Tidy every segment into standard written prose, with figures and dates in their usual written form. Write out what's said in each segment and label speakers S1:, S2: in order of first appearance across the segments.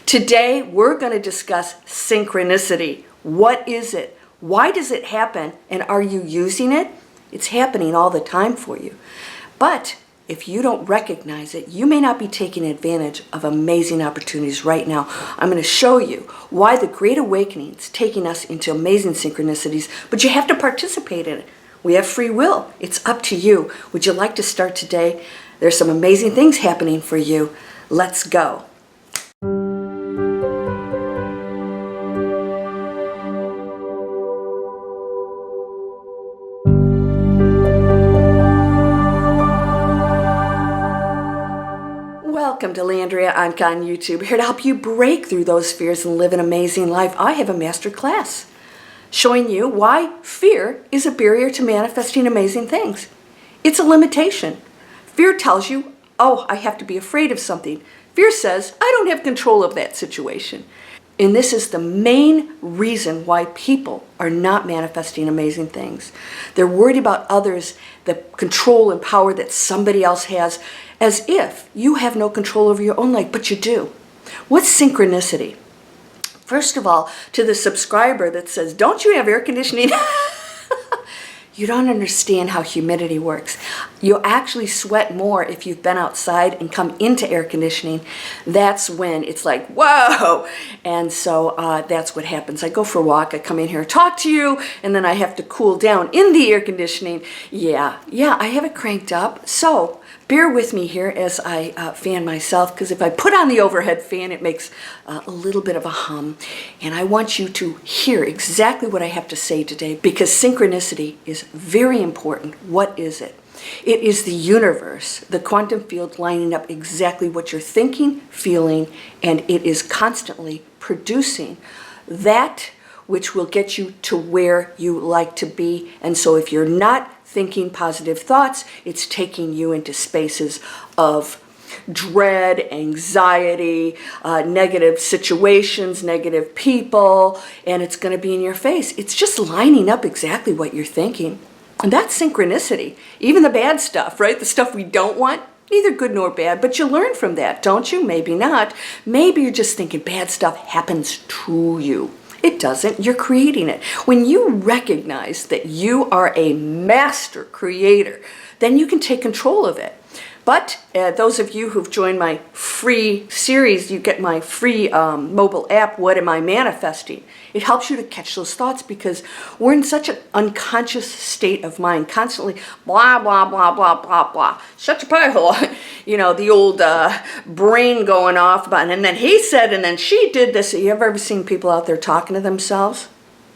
S1: Today, we're going to discuss synchronicity. What is it? Why does it happen? And are you using it? It's happening all the time for you. But if you don't recognize it, you may not be taking advantage of amazing opportunities right now. I'm going to show you why the Great Awakening is taking us into amazing synchronicities, but you have to participate in it. We have free will. It's up to you. Would you like to start today? There's some amazing things happening for you. Let's go. Welcome to Landria Onkka on YouTube, here to help you break through those fears and live an amazing life. I have a master class showing you why fear is a barrier to manifesting amazing things. It's a limitation. Fear tells you, oh, I have to be afraid of something. Fear says, I don't have control of that situation. And this is the main reason why people are not manifesting amazing things. They're worried about others, the control and power that somebody else has, as if you have no control over your own life, but you do. What's synchronicity? First of all, to the subscriber that says, don't you have air conditioning? You don't understand how humidity works. You'll actually sweat more if you've been outside and come into air conditioning. That's when it's like, whoa! And so that's what happens. I go for a walk, I come in here, talk to you, and then I have to cool down in the air conditioning. Yeah, I have it cranked up. So bear with me here as I fan myself, because if I put on the overhead fan, it makes a little bit of a hum. And I want you to hear exactly what I have to say today, because synchronicity is very important. What is it? It is the universe, the quantum field, lining up exactly what you're thinking, feeling, and it is constantly producing that which will get you to where you like to be. And so if you're not thinking positive thoughts, it's taking you into spaces of dread, anxiety, negative situations, negative people, and it's going to be in your face. It's just lining up exactly what you're thinking. And that's synchronicity. Even the bad stuff, right? The stuff we don't want, neither good nor bad, but you learn from that, don't you? Maybe not. Maybe you're just thinking bad stuff happens to you. It doesn't. You're creating it. When you recognize that you are a master creator, then you can take control of it. But those of you who've joined my free series, you get my free mobile app, What Am I Manifesting? It helps you to catch those thoughts, because we're in such an unconscious state of mind, constantly blah, blah, blah, blah, blah, blah. Shut your pie hole. You know, the old brain going off about, and then he said, and then she did this. You ever seen people out there talking to themselves?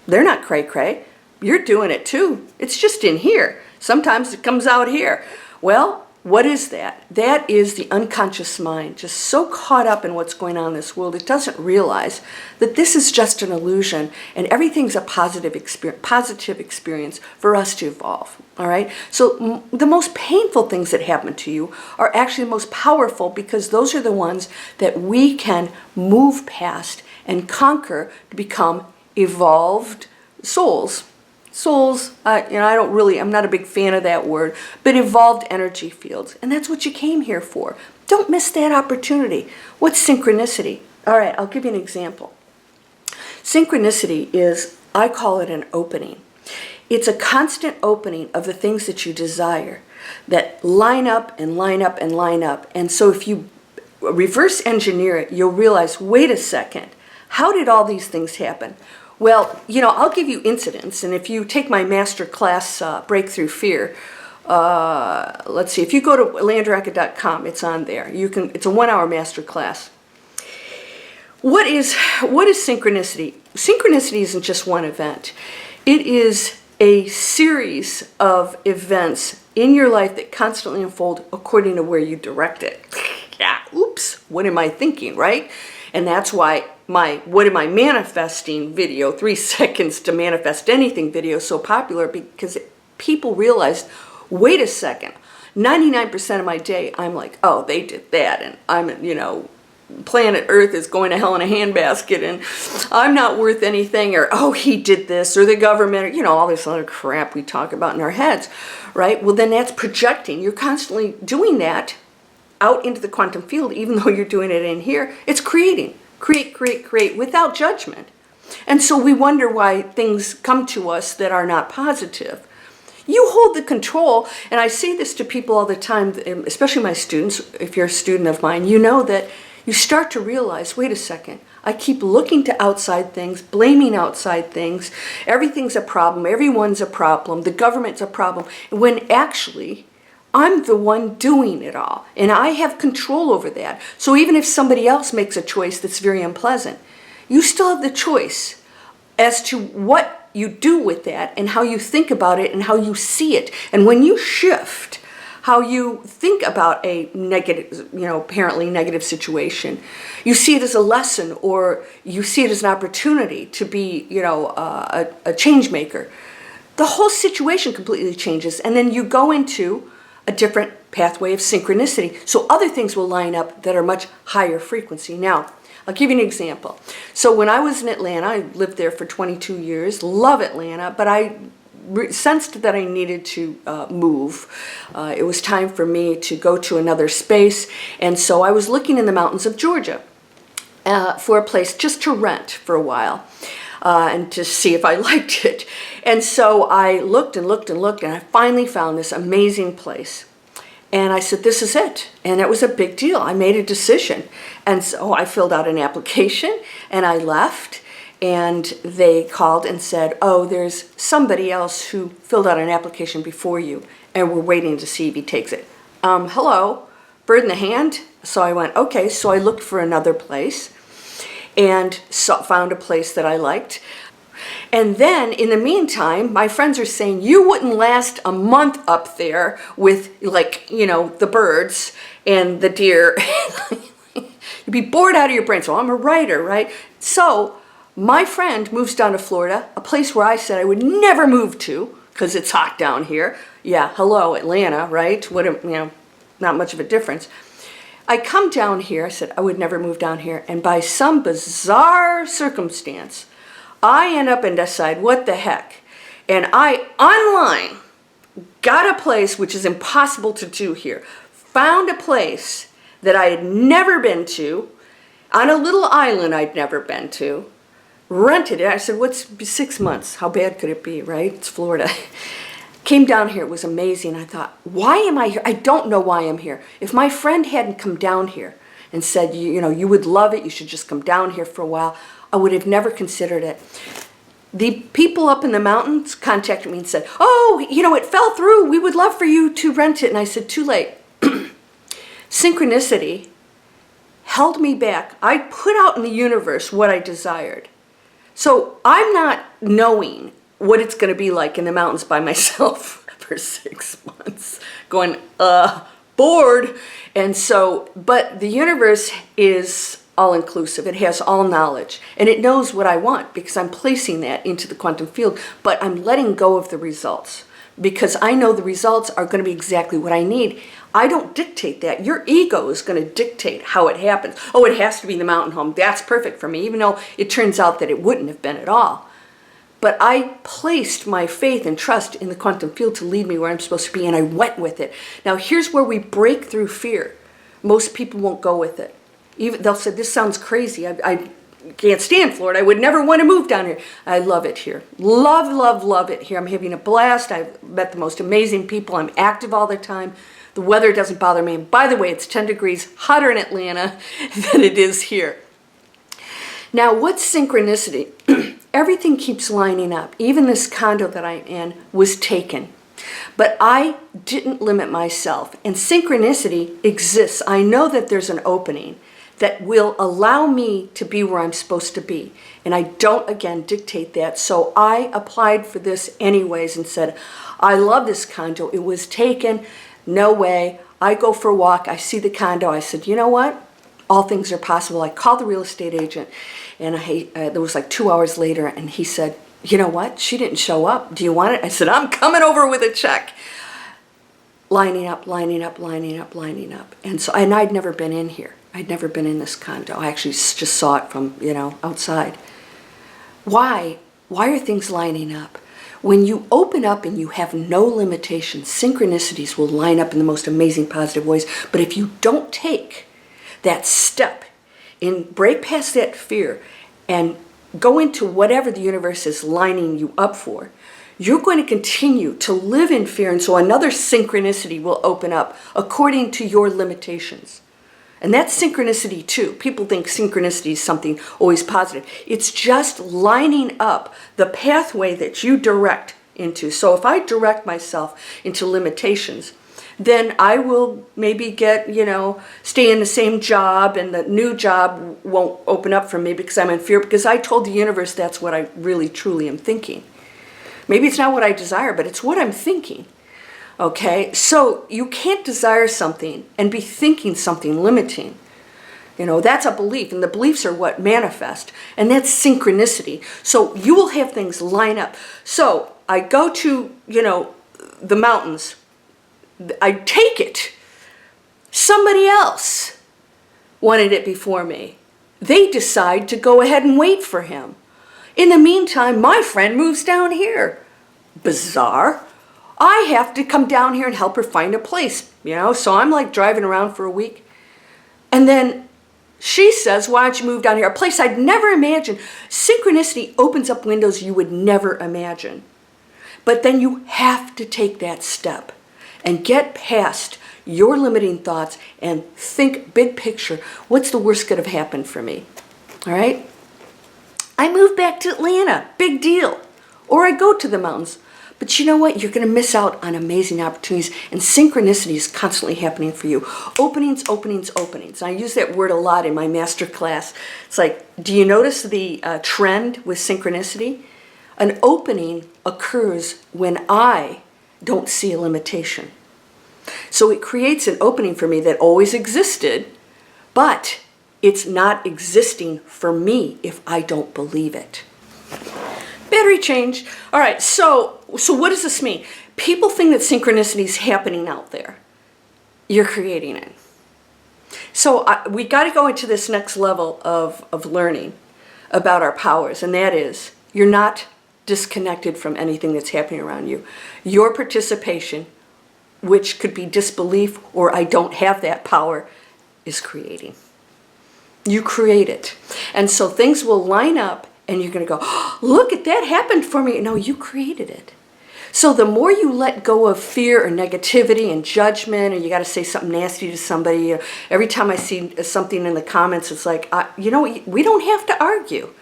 S1: They're not cray-cray. You're doing it too. It's just in here. Sometimes it comes out here. Well, what is that? That is the unconscious mind, just so caught up in what's going on in this world, it doesn't realize that this is just an illusion and everything's a positive experience for us to evolve, all right? So the most painful things that happen to you are actually the most powerful, because those are the ones that we can move past and conquer to become evolved souls. Souls, I'm not a big fan of that word, but evolved energy fields. And that's what you came here for. Don't miss that opportunity. What's synchronicity? All right, I'll give you an example. Synchronicity is, I call it an opening. It's a constant opening of the things that you desire that line up and line up and line up. And so if you reverse engineer it, you'll realize, wait a second, how did all these things happen? Well, I'll give you incidents, and if you take my master class, Breakthrough Fear, let's see, if you go to landriaonkka.com, it's on there. It's a 1-hour master class. What is synchronicity? Synchronicity isn't just one event. It is a series of events in your life that constantly unfold according to where you direct it. Yeah, oops, what am I thinking, right? And that's why my What Am I Manifesting video, 3 seconds to manifest anything video, is so popular, because people realized, wait a second, 99% of my day I'm like, oh, they did that, and I'm, planet Earth is going to hell in a handbasket, and I'm not worth anything, or oh, he did this, or the government, or all this other crap we talk about in our heads, right? Well, then that's projecting. You're constantly doing that out into the quantum field, even though you're doing it in here. It's creating. Create, create, create without judgment. And so we wonder why things come to us that are not positive. You hold the control, and I say this to people all the time, especially my students. If you're a student of mine, you know that you start to realize, wait a second, I keep looking to outside things, blaming outside things. Everything's a problem, everyone's a problem, the government's a problem, when actually I'm the one doing it all, and I have control over that. So even if somebody else makes a choice that's very unpleasant, you still have the choice as to what you do with that and how you think about it and how you see it. And when you shift how you think about a negative, apparently negative situation, you see it as a lesson, or you see it as an opportunity to be, a change maker. The whole situation completely changes, and then you go into a different pathway of synchronicity. So other things will line up that are much higher frequency. Now, I'll give you an example. So when I was in Atlanta, I lived there for 22 years, love Atlanta, but I sensed that I needed to move. It was time for me to go to another space, and so I was looking in the mountains of Georgia for a place just to rent for a while and to see if I liked it. And so I looked and looked and looked, and I finally found this amazing place. And I said, this is it. And it was a big deal. I made a decision. And so I filled out an application, and I left. And they called and said, oh, there's somebody else who filled out an application before you, and we're waiting to see if he takes it. Hello, bird in the hand? So I went, okay. So I looked for another place and found a place that I liked. And then, in the meantime, my friends are saying, you wouldn't last a month up there with, the birds and the deer. You'd be bored out of your brain. So I'm a writer, right? So my friend moves down to Florida, a place where I said I would never move to because it's hot down here. Yeah, hello, Atlanta, right? Not much of a difference. I come down here, I said I would never move down here, and by some bizarre circumstance, I end up and decide, what the heck? And I, online, got a place which is impossible to do here. Found a place that I had never been to, on a little island I'd never been to, rented it. I said, what's 6 months? How bad could it be, right? It's Florida. Came down here. It was amazing. I thought, why am I here? I don't know why I'm here. If my friend hadn't come down here and said, you would love it, you should just come down here for a while, I would have never considered it. The people up in the mountains contacted me and said, oh, it fell through. We would love for you to rent it. And I said, too late. Synchronicity held me back. I put out in the universe what I desired. So I'm not knowing what it's going to be like in the mountains by myself for 6 months, going, bored. And so, but the universe is all-inclusive. It has all knowledge, and it knows what I want because I'm placing that into the quantum field, but I'm letting go of the results because I know the results are going to be exactly what I need. I don't dictate that. Your ego is going to dictate how it happens. Oh, it has to be the mountain home. That's perfect for me, even though it turns out that it wouldn't have been at all. But I placed my faith and trust in the quantum field to lead me where I'm supposed to be, and I went with it. Now, here's where we break through fear. Most people won't go with it. They'll say, this sounds crazy. I can't stand Florida. I would never want to move down here. I love it here. Love, love, love it here. I'm having a blast. I've met the most amazing people. I'm active all the time. The weather doesn't bother me. And by the way, it's 10 degrees hotter in Atlanta than it is here. Now, what's synchronicity? Everything keeps lining up. Even this condo that I'm in was taken. But I didn't limit myself. And synchronicity exists. I know that there's an opening that will allow me to be where I'm supposed to be. And I don't, again, dictate that. So I applied for this anyways and said, I love this condo. It was taken. No way. I go for a walk. I see the condo. I said, you know what? All things are possible. I called the real estate agent, and there was like 2 hours later, and he said, you know what? She didn't show up. Do you want it? I said, I'm coming over with a check. Lining up, lining up, lining up, lining up. And I'd never been in here. I'd never been in this condo. I actually just saw it from, outside. Why? Why are things lining up? When you open up and you have no limitations, synchronicities will line up in the most amazing positive ways. But if you don't take that step and break past that fear and go into whatever the universe is lining you up for, you're going to continue to live in fear. And so another synchronicity will open up according to your limitations. And that's synchronicity too. People think synchronicity is something always positive. It's just lining up the pathway that you direct into. So if I direct myself into limitations, then I will maybe get, stay in the same job, and the new job won't open up for me because I'm in fear, because I told the universe that's what I really truly am thinking. Maybe it's not what I desire, but it's what I'm thinking. Okay, so you can't desire something and be thinking something limiting. That's a belief, and the beliefs are what manifest, and that's synchronicity. So you will have things line up. So I go to, the mountains. I take it. Somebody else wanted it before me. They decide to go ahead and wait for him. In the meantime, my friend moves down here. Bizarre. I have to come down here and help her find a place, so I'm like driving around for a week. And then she says, why don't you move down here? A place I'd never imagined. Synchronicity opens up windows you would never imagine. But then you have to take that step and get past your limiting thoughts and think big picture. What's the worst could have happened for me? All right? I move back to Atlanta. Big deal. Or I go to the mountains. But you know what? You're going to miss out on amazing opportunities, and synchronicity is constantly happening for you. Openings, openings, openings. I use that word a lot in my masterclass. It's like, do you notice the trend with synchronicity? An opening occurs when I don't see a limitation. So it creates an opening for me that always existed, but it's not existing for me if I don't believe it. Battery change. All right, so what does this mean? People think that synchronicity is happening out there. You're creating it. So we got to go into this next level of learning about our powers, and that is, you're not disconnected from anything that's happening around you. Your participation, which could be disbelief or I don't have that power, is creating. You create it. And so things will line up, and you're going to go, oh, look at that happened for me. No, you created it. So the more you let go of fear or negativity and judgment, and you got to say something nasty to somebody, every time I see something in the comments, it's like, we don't have to argue.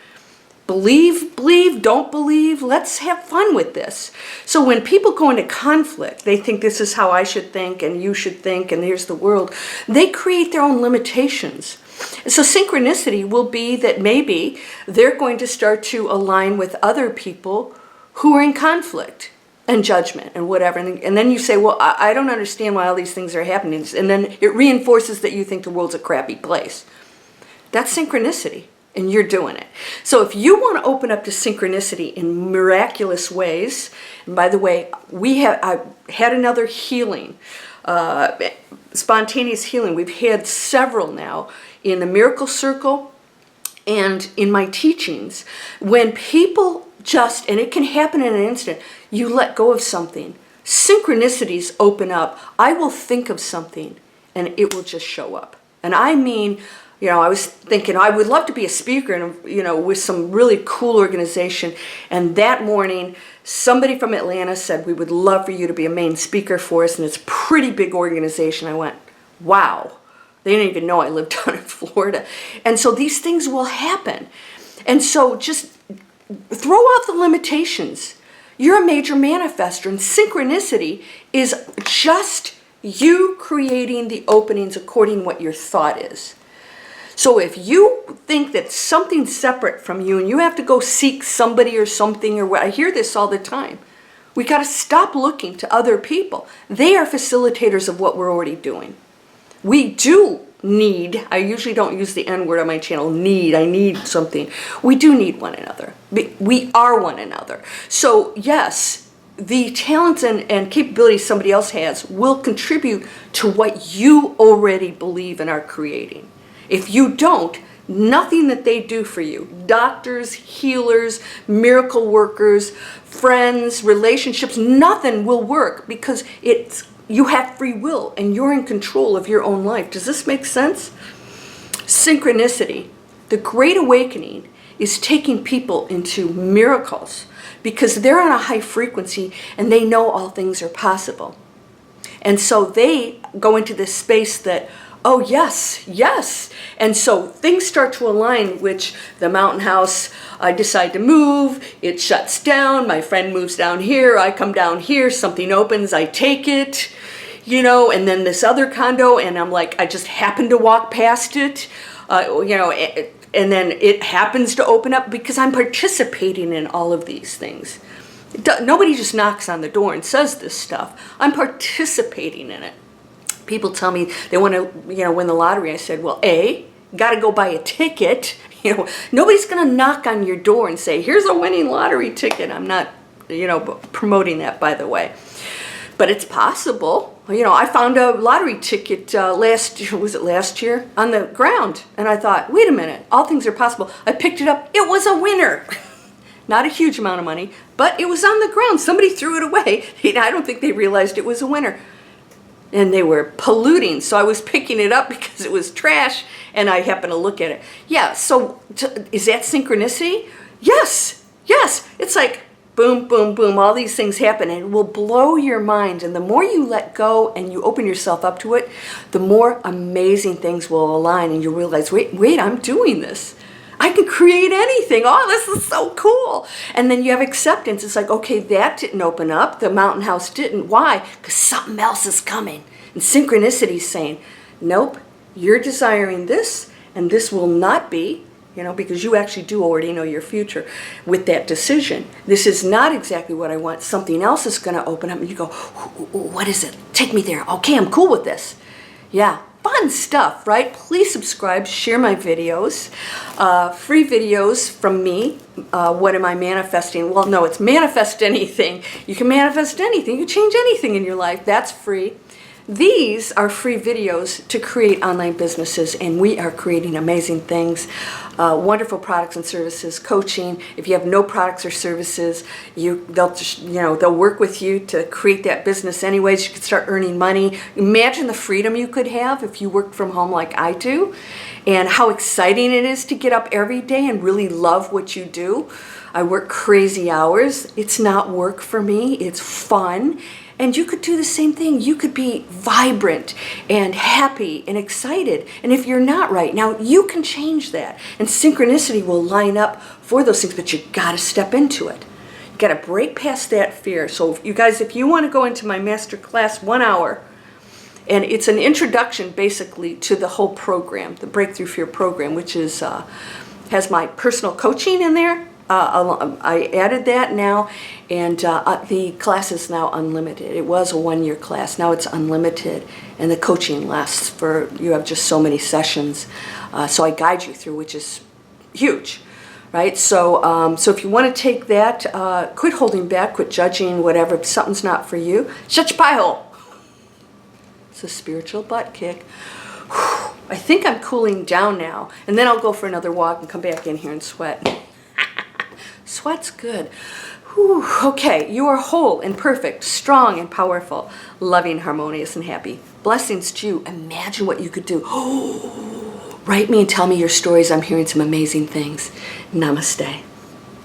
S1: Believe, don't believe, let's have fun with this. So when people go into conflict, they think this is how I should think and you should think and here's the world. They create their own limitations. So synchronicity will be that maybe they're going to start to align with other people who are in conflict and judgment and whatever. And then you say, well, I don't understand why all these things are happening. And then it reinforces that you think the world's a crappy place. That's synchronicity. And you're doing it. So if you want to open up to synchronicity in miraculous ways, and by the way, I had another healing, spontaneous healing. We've had several now in the Miracle Circle and in my teachings. When people and it can happen in an instant, you let go of something. Synchronicities open up. I will think of something and it will just show up. And I mean, I was thinking I would love to be a speaker and, with some really cool organization. And that morning, somebody from Atlanta said, we would love for you to be a main speaker for us. And it's a pretty big organization. I went, wow. They didn't even know I lived down in Florida. And so these things will happen. And so just throw out the limitations. You're a major manifester. And synchronicity is just you creating the openings according to what your thought is. So if you think that something's separate from you and you have to go seek somebody or something, or what, I hear this all the time. We got to stop looking to other people. They are facilitators of what we're already doing. We do need, I usually don't use the N word on my channel, I need something. We do need one another. We are one another. So yes, the talents and capabilities somebody else has will contribute to what you already believe and are creating. If you don't, nothing that they do for you, doctors, healers, miracle workers, friends, relationships, nothing will work because you have free will and you're in control of your own life. Does this make sense? Synchronicity, the Great Awakening, is taking people into miracles because they're on a high frequency and they know all things are possible. And so they go into this space that, oh, yes, yes. And so things start to align, which the mountain house, I decide to move, it shuts down, my friend moves down here, I come down here, something opens, I take it, you know, and then this other condo, and I'm like, I just happen to walk past it, you know, and then it happens to open up because I'm participating in all of these things. Nobody just knocks on the door and says this stuff. I'm participating in it. People tell me they want to, you know, win the lottery. I said, well, got to go buy a ticket. You know, nobody's going to knock on your door and say, here's a winning lottery ticket. I'm not, you know, promoting that, by the way. But it's possible. You know, I found a lottery ticket last year on the ground. And I thought, wait a minute, all things are possible. I picked it up. It was a winner. Not a huge amount of money, but it was on the ground. Somebody threw it away. I don't think they realized it was a winner. And they were polluting, so I was picking it up because it was trash, and I happened to look at it. Yeah, so is that synchronicity? Yes, yes. It's like boom, boom, boom, all these things happen, and it will blow your mind. And the more you let go and you open yourself up to it, the more amazing things will align, and you'll realize, wait, I'm doing this. I can create anything. Oh, this is so cool. And then you have acceptance. It's like, okay, that didn't open up. The mountain house didn't. Why? Because something else is coming. And synchronicity is saying, nope, you're desiring this, and this will not be, you know, because you actually do already know your future with that decision. This is not exactly what I want. Something else is going to open up, and you go, what is it? Take me there. Okay, I'm cool with this. Yeah. Fun stuff, right? Please subscribe, share my videos, free videos from me. What am I manifesting? Well, no, it's manifest anything. You can manifest anything. You can change anything in your life. That's free. These are free videos to create online businesses, and we are creating amazing things. Wonderful products and services, coaching. If you have no products or services, they'll work with you to create that business anyways. You can start earning money. Imagine the freedom you could have if you worked from home like I do, and how exciting it is to get up every day and really love what you do. I work crazy hours. It's not work for me. It's fun. And you could do the same thing. You could be vibrant and happy and excited. And if you're not right now, you can change that. And synchronicity will line up for those things, but you got to step into it. You got to break past that fear. So you guys, if you want to go into my masterclass 1 hour, and it's an introduction basically to the whole program, the Breakthrough Fear program, which is has my personal coaching in there. I added that now, and the class is now unlimited. It was a 1-year class. Now it's unlimited, and the coaching lasts for, you have just so many sessions. So I guide you through, which is huge, right? So if you want to take that, quit holding back, quit judging, whatever. If something's not for you, shut your pie hole. It's a spiritual butt kick. Whew. I think I'm cooling down now, and then I'll go for another walk and come back in here and sweat. Sweat's good. Whew. Okay, you are whole and perfect, strong and powerful, loving, harmonious, and happy. Blessings to you. Imagine what you could do. Write me and tell me your stories. I'm hearing some amazing things. Namaste.